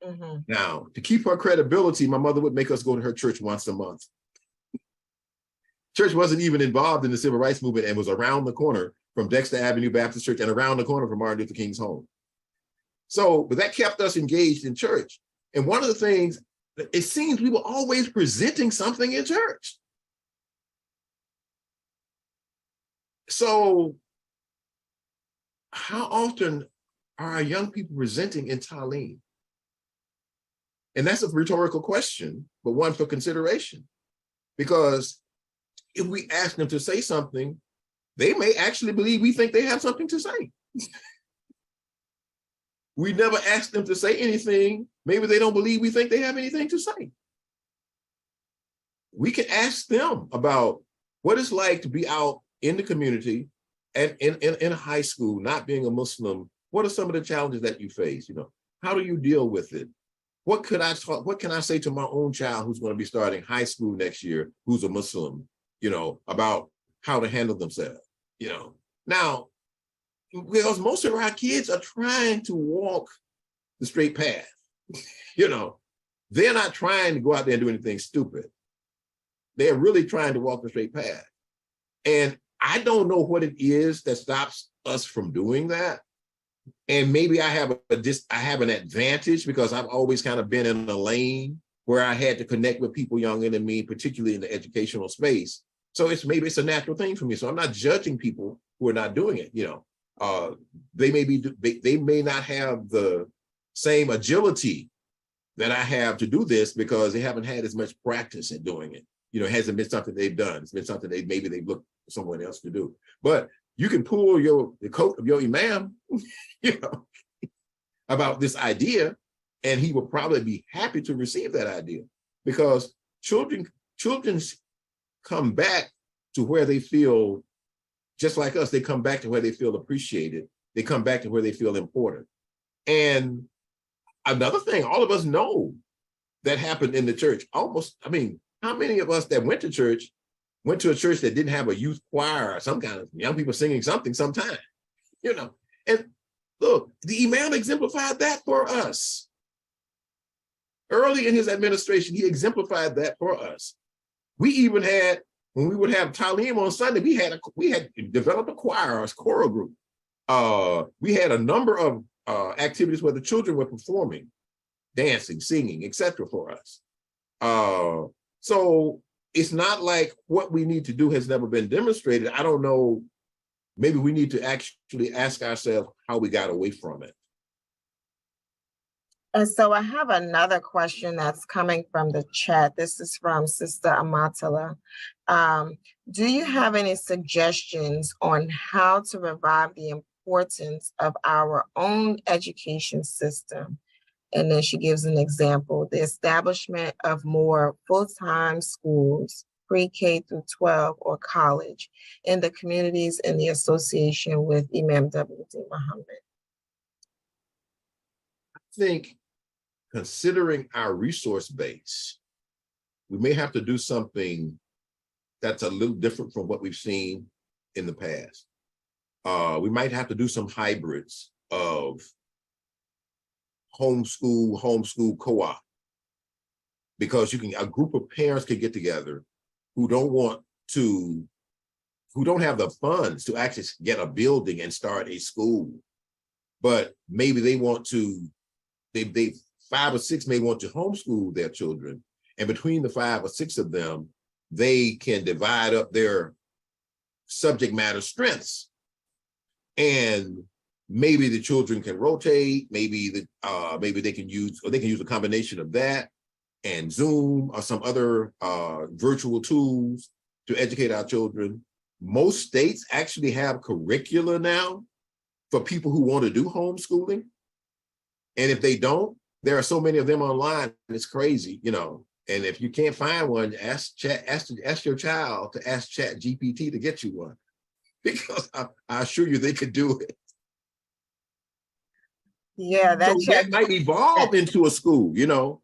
B: Mm-hmm. Now, to keep her credibility, my mother would make us go to her church once a month. Church wasn't even involved in the civil rights movement and was around the corner from Dexter Avenue Baptist Church and around the corner from Martin Luther King's home. So, but that kept us engaged in church. And one of the things, it seems we were always presenting something in church. So how often are our young people presenting in Talim? And that's a rhetorical question, but one for consideration. Because if we ask them to say something, they may actually believe we think they have something to say. We never ask them to say anything. Maybe they don't believe we think they have anything to say. We can ask them about what it's like to be out in the community and in high school, not being a Muslim. What are some of the challenges that you face? You know, how do you deal with it? What can I say to my own child who's going to be starting high school next year, who's a Muslim, you know, about how to handle themselves, you know? Now, because most of our kids are trying to walk the straight path, you know, they're not trying to go out there and do anything stupid. They're really trying to walk the straight path. And I don't know what it is that stops us from doing that. And maybe I have an advantage because I've always kind of been in a lane where I had to connect with people younger than me, particularly in the educational space. So maybe it's a natural thing for me. So I'm not judging people who are not doing it, you know. They may not have the same agility that I have to do this because they haven't had as much practice in doing it. You know, it hasn't been something they've done. It's been something maybe they've looked for someone else to do. But you can pull the coat of your imam, you know, about this idea, and he will probably be happy to receive that idea because children come back to where they feel, just like us, they come back to where they feel appreciated. they come back to where they feel important. And another thing, all of us know that happened in the church. Almost, I mean, how many of us that went to a church that didn't have a youth choir or some kind of young people singing something sometime, you know? And look, the Imam exemplified that for us. Early in his administration, he exemplified that for us. We even had, when we would have Talim on Sunday, we had developed a choir, a choral group. We had a number of activities where the children were performing, dancing, singing, etc. for us. So it's not like what we need to do has never been demonstrated. I don't know, maybe we need to actually ask ourselves how we got away from it.
C: And so I have another question that's coming from the chat. This is from Sister Amatala. Do you have any suggestions on how to revive the importance of our own education system? And then she gives an example, the establishment of more full-time schools, pre-K through 12 or college in the communities in the association with Imam W.D. Mohammed.
B: I think, considering our resource base, we may have to do something that's a little different from what we've seen in the past. We might have to do some hybrids of homeschool co-op, because a group of parents can get together who don't have the funds to actually get a building and start a school, but maybe they want to, they 5 or 6 may want to homeschool their children, and between the 5 or 6 of them, they can divide up their subject matter strengths. And maybe the children can rotate, maybe they can use a combination of that and Zoom or some other virtual tools to educate our children. Most states actually have curricula now for people who want to do homeschooling. And if they don't, there are so many of them online, it's crazy, you know. And if you can't find one, ask your child to ask Chat GPT to get you one, because I assure you they could do it.
C: Yeah,
B: that might evolve into a school, you know,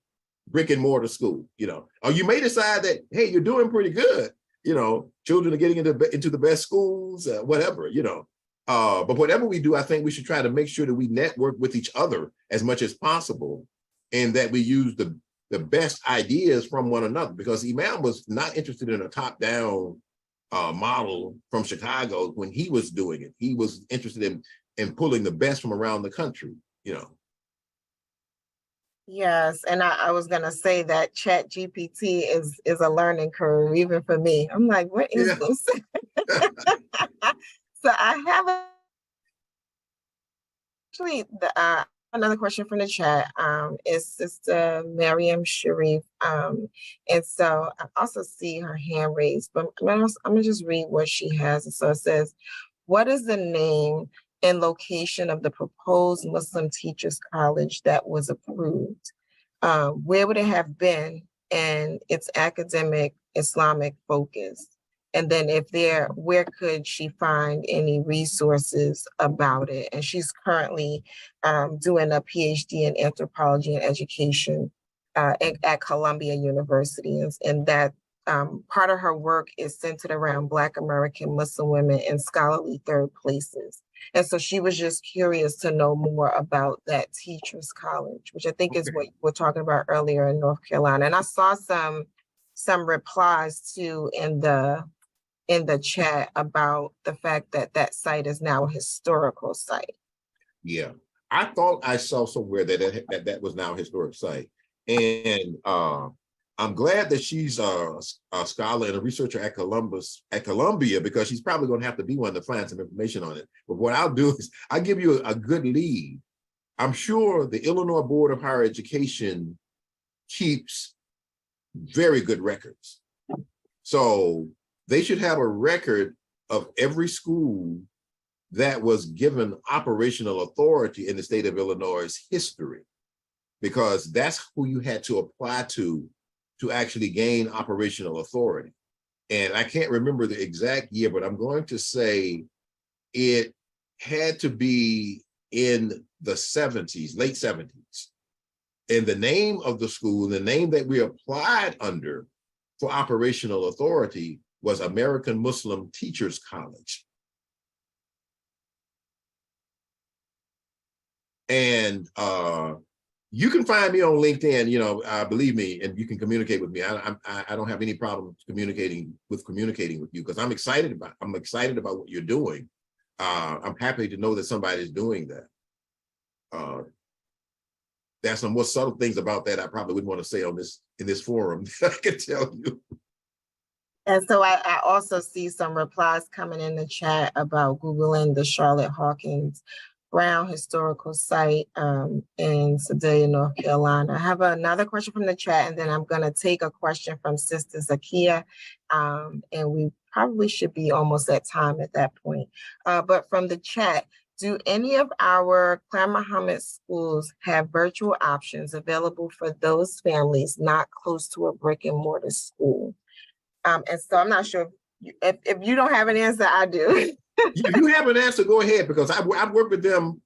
B: brick and mortar school, you know. Or you may decide that, hey, you're doing pretty good, you know, children are getting into the best schools, whatever, you know. But whatever we do, I think we should try to make sure that we network with each other as much as possible, and that we use the best ideas from one another, because Imam was not interested in a top-down model from Chicago when he was doing it. He was interested in pulling the best from around the country, you know.
C: Yes, and I was gonna say that Chat GPT is a learning curve, even for me. I'm like, what is this? So I have actually another question from the chat. Is Sister Miriam Sharif. And so I also see her hand raised, but I'm gonna just read what she has. And so it says, what is the name and location of the proposed Muslim Teachers College that was approved? Where would it have been and its academic Islamic focus? And then where could she find any resources about it? And she's currently doing a PhD in anthropology and education at Columbia University. And that part of her work is centered around Black American Muslim women in scholarly third places. And so she was just curious to know more about that Teachers College, which I think is what you were talking about earlier in North Carolina. And I saw some replies too in the chat about the fact that that site is now a historical site.
B: Yeah, I thought I saw somewhere that was now a historic site. And I'm glad that she's a scholar and a researcher at Columbia, because she's probably going to have to be one to find some information on it. But what I'll do is I'll give you a good lead. I'm sure the Illinois Board of Higher Education keeps very good records. So they should have a record of every school that was given operational authority in the state of Illinois' history, because that's who you had to apply to actually gain operational authority. And I can't remember the exact year, but I'm going to say it had to be in the 70s, late 70s. And the name of the school, the name that we applied under for operational authority was American Muslim Teachers College. And you can find me on LinkedIn, you know, believe me, and you can communicate with me. I don't have any problem communicating with you because I'm excited about what you're doing. I'm happy to know that somebody's doing that. There's some more subtle things about that I probably wouldn't want to say on in this forum. I can tell you.
C: And so I also see some replies coming in the chat about Googling the Charlotte Hawkins Brown Historical Site in Sedalia, North Carolina. I have another question from the chat, and then I'm going to take a question from Sister Zakia, and we probably should be almost at time at that point. But from the chat, do any of our Clyde Mohammed schools have virtual options available for those families not close to a brick and mortar school? And so I'm not sure if you don't have an answer, I do.
B: If you have an answer, go ahead, because I've worked with them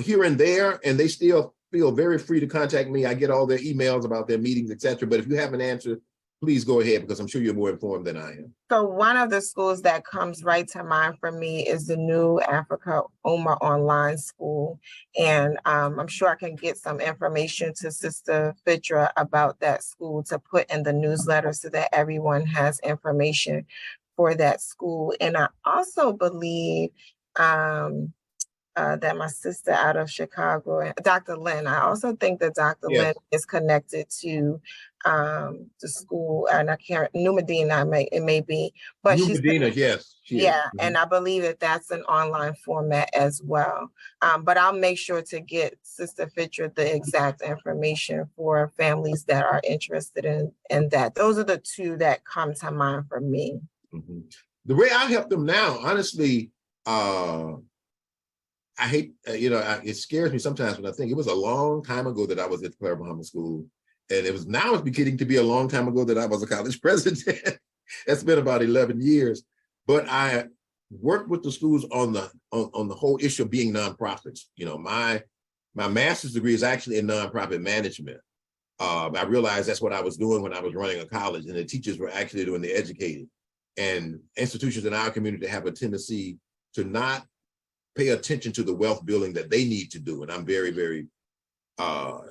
B: here and there, and they still feel very free to contact me. I get all their emails about their meetings, etc. But if you have an answer, please go ahead, because I'm sure you're more informed than I am.
C: So one of the schools that comes right to mind for me is the New Africa Omar Online School. And I'm sure I can get some information to Sister Fitrah about that school to put in the newsletter so that everyone has information for that school. And I also believe that my sister out of Chicago, Dr. Lynn, I also think that Dr.
B: Yes.
C: Lynn is connected to the school, and I can't, New Medina, it may be, but
B: New
C: she's
B: Medina, yes.
C: yeah, and I believe that that's an online format as well. But I'll make sure to get Sister Fitrah the exact information for families that are interested in that. Those are the two that come to mind for me.
B: Mm-hmm. The way I help them now, honestly, I hate, it scares me sometimes when I think it was a long time ago that I was at Clyde Mohammed School. And now it's beginning to be a long time ago that I was a college president. That's been about 11 years. But I worked with the schools on the whole issue of being nonprofits. You know, my master's degree is actually in nonprofit management. I realized that's what I was doing when I was running a college, and the teachers were actually doing the educating. And institutions in our community have a tendency to not pay attention to the wealth building that they need to do. And I'm very, very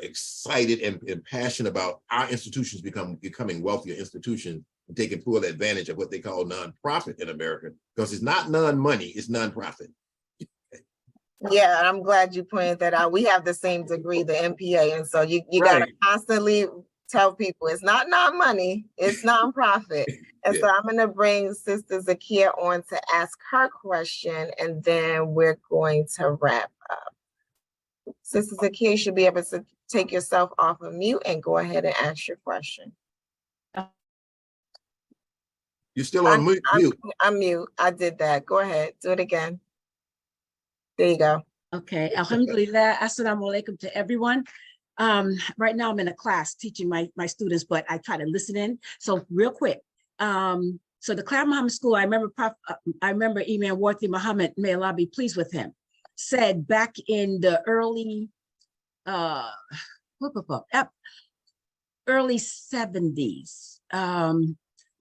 B: excited and passionate about our institutions becoming wealthier institutions and taking full advantage of what they call nonprofit in America, because it's not non-money, it's nonprofit.
C: Yeah, I'm glad you pointed that out. We have the same degree, the MPA, and so you
B: Right.
C: gotta constantly tell people it's not non-money, it's nonprofit. And
B: Yeah.
C: so I'm gonna bring Sister Zakia on to ask her question, and then we're going to wrap up. Sister Zakia, you should be able to take yourself off of mute and go ahead and ask your question.
B: You're still on mute.
C: I'm mute. I did that. Go ahead. Do it again. There you go.
D: Okay. Alhamdulillah. Assalamu alaikum to everyone. Right now I'm in a class teaching my students, but I try to listen in. So real quick. So the Clyde Mohammed School, I remember Imam Mohammed, may Allah be pleased with him, said back in the early 70s,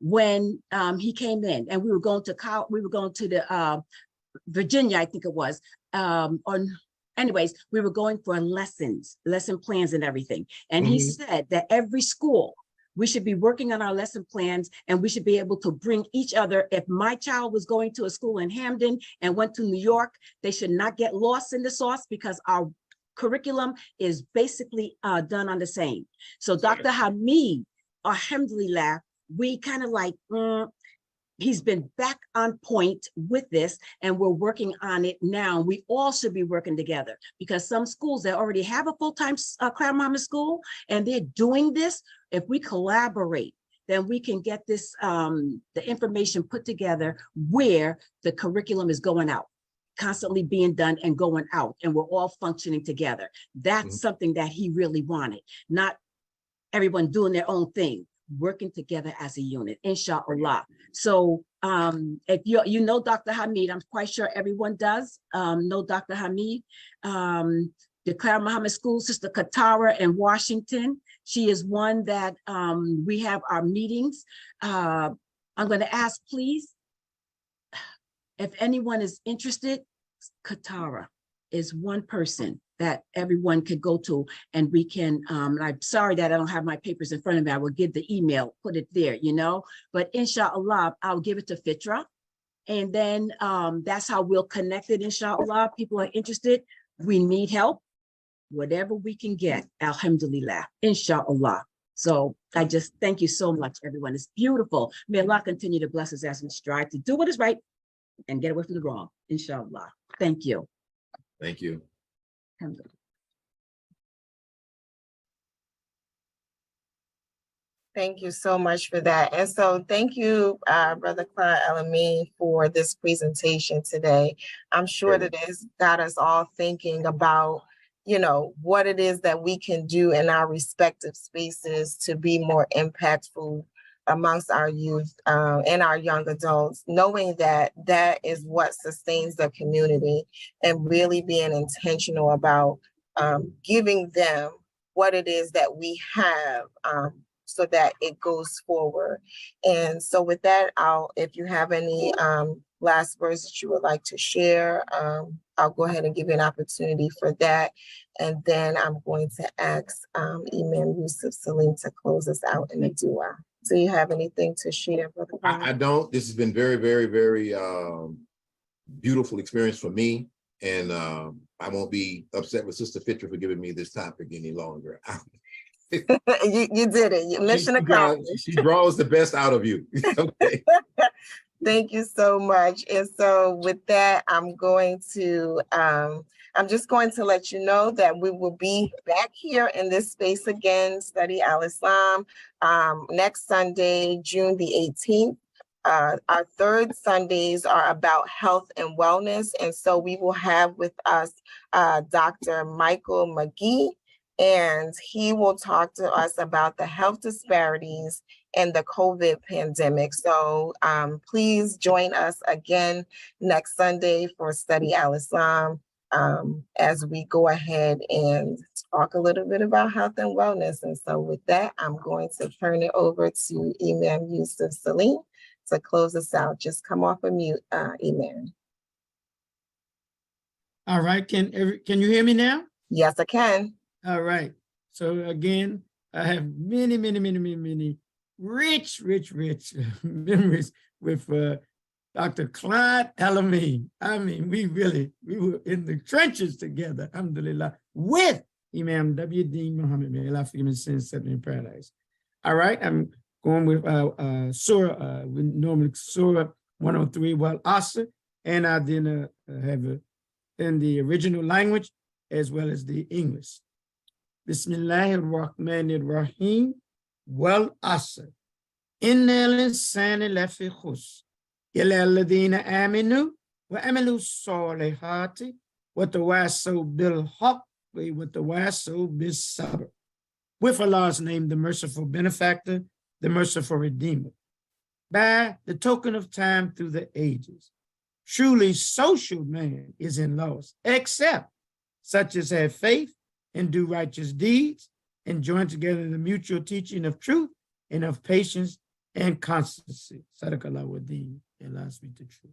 D: when he came in, and we were going to the Virginia, I think it was, anyways, we were going for lesson plans and everything. And he said that every school, we should be working on our lesson plans, and we should be able to bring each other. If my child was going to a school in Hamden and went to New York, they should not get lost in the sauce, because our curriculum is basically done on the same. So Dr. Hamid, alhamdulillah, we kind of like, he's been back on point with this, and we're working on it now. We all should be working together, because some schools that already have a full-time Clyde Mohammed school and they're doing this. If we collaborate, then we can get this, the information put together where the curriculum is going out, constantly being done and going out, and we're all functioning together. That's something that he really wanted, not everyone doing their own thing. working together as a unit, inshallah. So if you know Dr. Hamid, I'm quite sure everyone does know Dr. Hamid. The Clyde Mohammed School, Sister Katara in Washington. She is one that we have our meetings. I'm going to ask, please, if anyone is interested, Katara is one person that everyone could go to, and we can, I'm sorry that I don't have my papers in front of me. I will give the email, put it there, you know, but inshallah, I'll give it to Fitrah. And then that's how we'll connect it, inshallah. People are interested. We need help. Whatever we can get, alhamdulillah, inshallah. So I just thank you so much, everyone. It's beautiful. May Allah continue to bless us as we strive to do what is right and get away from the wrong, inshallah. Thank you.
B: Thank you.
C: Thank you so much for that. And so thank you, Brother Clyde El-Amin, for this presentation today. I'm sure that it's got us all thinking about, you know, what it is that we can do in our respective spaces to be more impactful amongst our youth and our young adults, knowing that that is what sustains the community, and really being intentional about giving them what it is that we have so that it goes forward. And so with that, if you have any last words that you would like to share, I'll go ahead and give you an opportunity for that. And then I'm going to ask Imam Yusuf Salim to close us out in a dua. Do you have anything to share, Brother?
B: I don't. This has been very, very, very beautiful experience for me. And I won't be upset with Sister Fitrah for giving me this topic any longer.
C: you did it. Mission accomplished.
B: She draws the best out of you. Okay.
C: Thank you so much. And so with that, I'm just going to let you know that we will be back here in this space again, Study Al-Islam, next Sunday, June the 18th. Our third Sundays are about health and wellness. And so we will have with us Dr. Michael McGee, and he will talk to us about the health disparities and the COVID pandemic. So please join us again next Sunday for Study Al-Islam as we go ahead and talk a little bit about health and wellness. And so with that, I'm going to turn it over to Imam Yusuf Salim to close us out. Just come off of mute, Imam.
A: All right, can you hear me now?
C: Yes, I can.
A: All right. So again, I have many rich memories with Dr. Clyde El-Amin. I mean, we were in the trenches together, alhamdulillah, with Imam W.D. Mohammed. May Allah forgive his sins, set me in paradise. All right, I'm going with Surah, we normally Surah 103, Wal-Asr, and I then have it in the original language as well as the English. Bismillahir Rahmanir Rahim, Wal-Asr. Inna al-insana lafi khusr. Illa alladhina amanu wa amilu salihati wa tawasaw bil haqqi wa tawasaw bis sabr. With Allah's name, the merciful benefactor, the merciful redeemer. By the token of time through the ages, truly social man is in loss, except such as have faith and do righteous deeds and join together in the mutual teaching of truth and of patience and constancy. Sadaqallah wa deen, and Allah speak the truth.